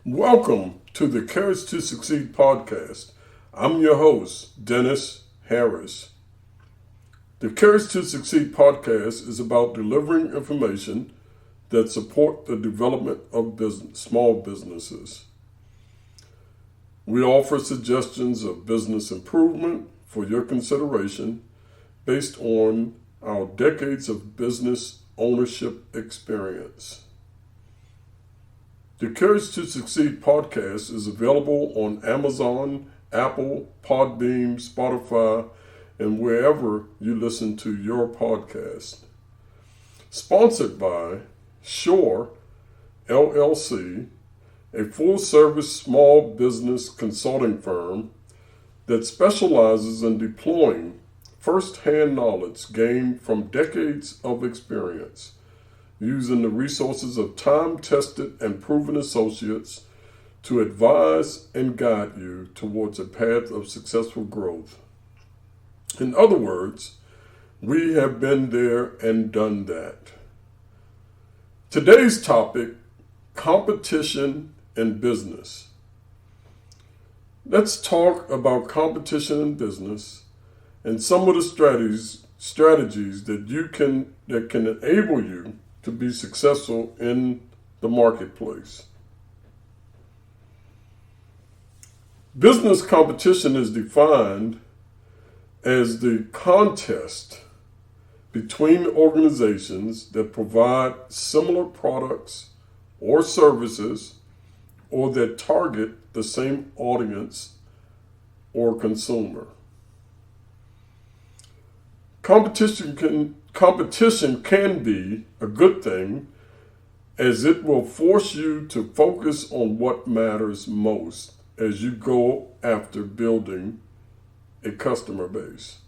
Welcome to the Courage to Succeed podcast. I'm your host, Dennis Harris. The Courage to Succeed podcast is about delivering information that support the development of small businesses. We offer suggestions of business improvement for your consideration based on our decades of business ownership experience. The Courage to Succeed podcast is available on Amazon, Apple, Podbean, Spotify, and wherever you listen to your podcast. Sponsored by Shore, LLC, a full-service small business consulting firm that specializes in deploying first-hand knowledge gained from decades of experience, using the resources of time-tested and proven associates to advise and guide you towards a path of successful growth. In other words, we have been there and done that. Today's topic, competition in business. Let's talk about competition in business and some of the strategies that can enable you to be successful in the marketplace. Business competition is defined as the contest between organizations that provide similar products or services or that target the same audience or consumer. Competition can be a good thing, as it will force you to focus on what matters most as you go after building a customer base.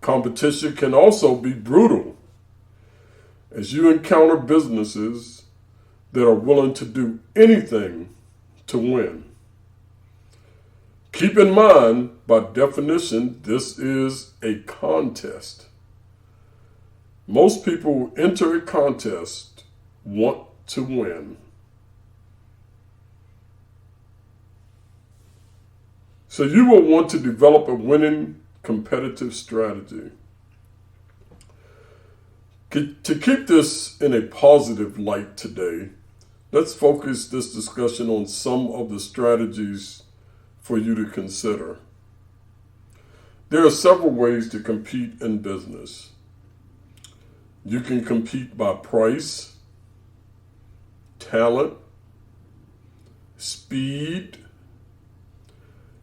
Competition can also be brutal, as you encounter businesses that are willing to do anything to win. Keep in mind, by definition, this is a contest. Most people who enter a contest want to win. So you will want to develop a winning competitive strategy. To keep this in a positive light today, let's focus this discussion on some of the strategies for you to consider. There are several ways to compete in business. You can compete by price, talent, speed,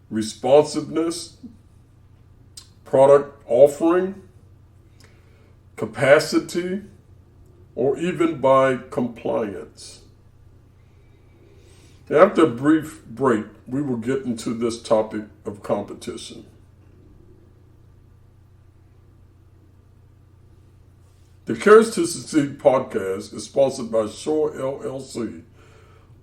responsiveness, product offering, capacity, or even by compliance. After a brief break, we will get into this topic of competition. The Courage to Succeed podcast is sponsored by Shore LLC,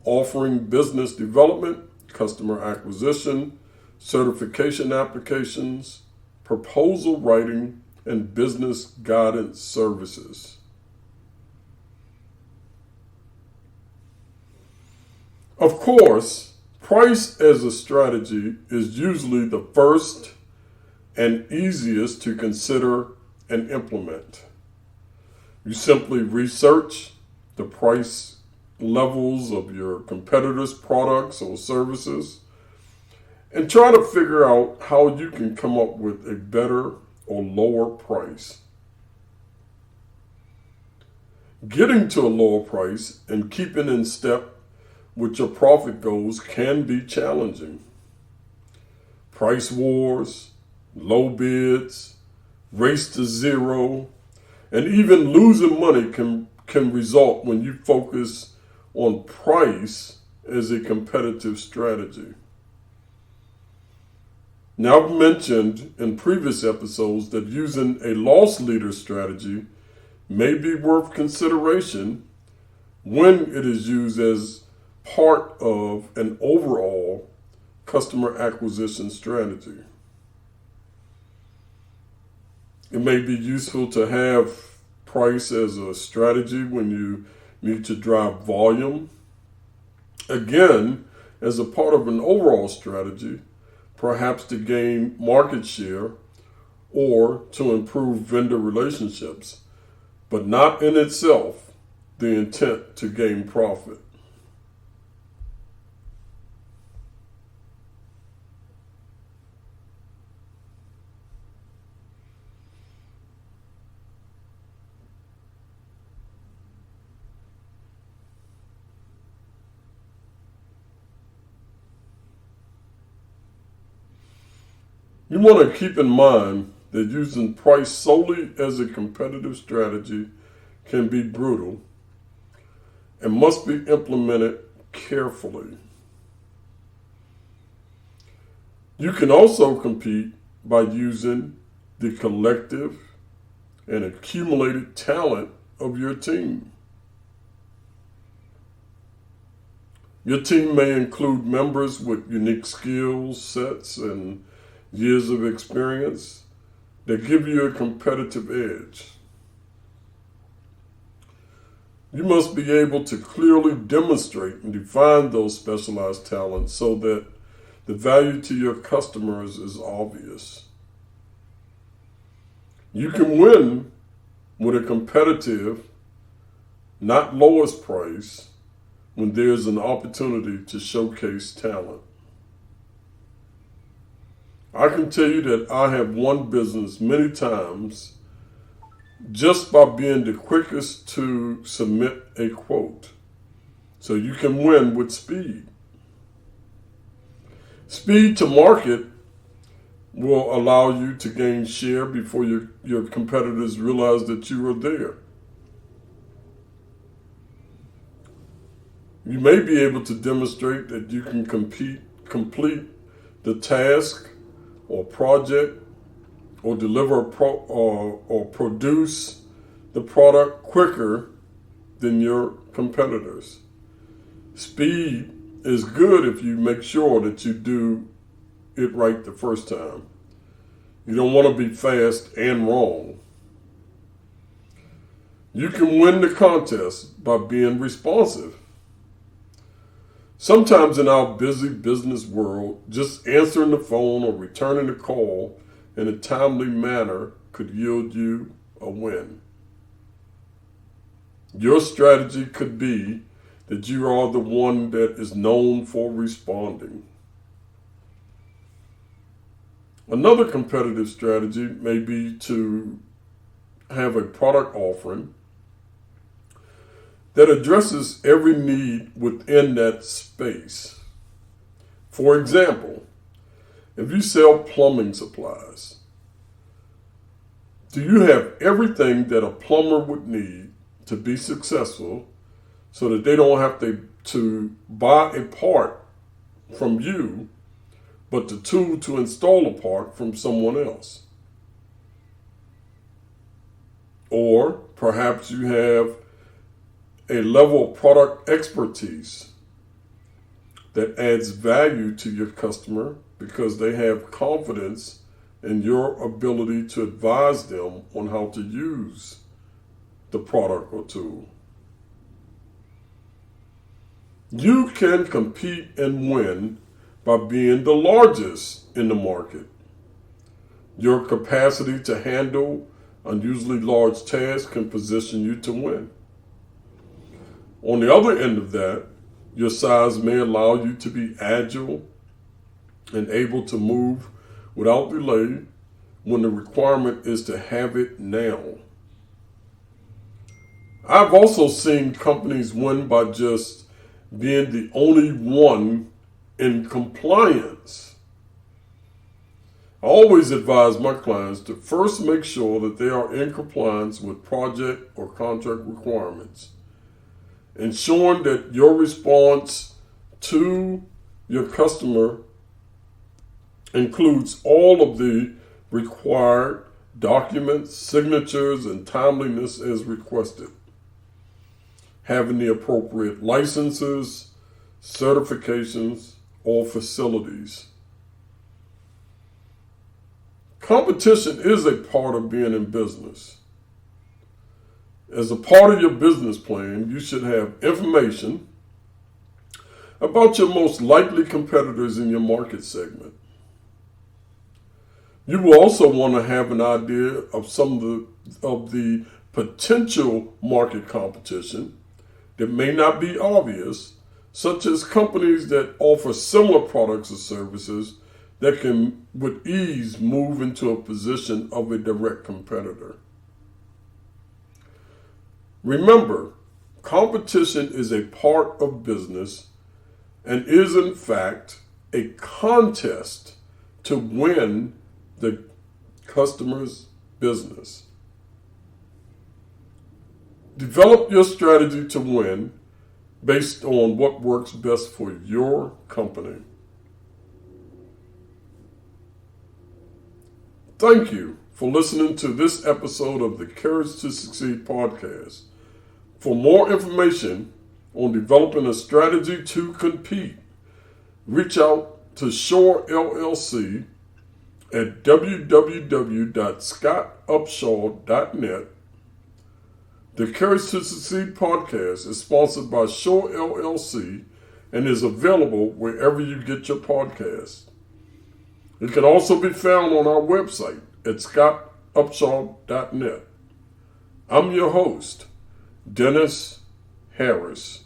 offering business development, customer acquisition, certification applications, proposal writing, and business guidance services. Of course, price as a strategy is usually the first and easiest to consider and implement. You simply research the price levels of your competitors' products or services and try to figure out how you can come up with a better or lower price. Getting to a lower price and keeping in step with your profit goals can be challenging. Price wars, low bids, race to zero, and even losing money can result when you focus on price as a competitive strategy. Now, I've mentioned in previous episodes that using a loss leader strategy may be worth consideration when it is used as part of an overall customer acquisition strategy. It may be useful to have price as a strategy when you need to drive volume Again, as a part of an overall strategy, perhaps to gain market share or to improve vendor relationships, but not in itself the intent to gain profit. You want to keep in mind that using price solely as a competitive strategy can be brutal and must be implemented carefully. You can also compete by using the collective and accumulated talent of your team. Your team may include members with unique skill sets and years of experience that give you a competitive edge. You must be able to clearly demonstrate and define those specialized talents so that the value to your customers is obvious. You can win with a competitive, not lowest price, when there's an opportunity to showcase talent. I can tell you that I have won business many times just by being the quickest to submit a quote. So you can win with speed. Speed to market will allow you to gain share before your competitors realize that you are there. You may be able to demonstrate that you can complete the task or project, or deliver or produce the product quicker than your competitors. Speed is good if you make sure that you do it right the first time. You don't want to be fast and wrong. You can win the contest by being responsive. Sometimes in our busy business world, just answering the phone or returning a call in a timely manner could yield you a win. Your strategy could be that you are the one that is known for responding. Another competitive strategy may be to have a product offering that addresses every need within that space. For example, if you sell plumbing supplies, do you have everything that a plumber would need to be successful so that they don't have to buy a part from you, but the tool to install a part from someone else? Or perhaps you have a level of product expertise that adds value to your customer because they have confidence in your ability to advise them on how to use the product or tool. You can compete and win by being the largest in the market. Your capacity to handle unusually large tasks can position you to win. On the other end of that, your size may allow you to be agile and able to move without delay when the requirement is to have it now. I've also seen companies win by just being the only one in compliance. I always advise my clients to first make sure that they are in compliance with project or contract requirements, ensuring that your response to your customer includes all of the required documents, signatures, and timeliness as requested. Having the appropriate licenses, certifications, or facilities. Competition is a part of being in business. As a part of your business plan, you should have information about your most likely competitors in your market segment. You will also want to have an idea of some of the potential market competition that may not be obvious, such as companies that offer similar products or services that can with ease move into a position of a direct competitor. Remember, competition is a part of business and is in fact a contest to win the customer's business. Develop your strategy to win based on what works best for your company. Thank you for listening to this episode of the Courage to Succeed podcast. For more information on developing a strategy to compete, reach out to Shore LLC at www.scottupshaw.net. The Courage to Succeed podcast is sponsored by Shore LLC and is available wherever you get your podcasts. It can also be found on our website at scottupshaw.net. I'm your host, Dennis Harris.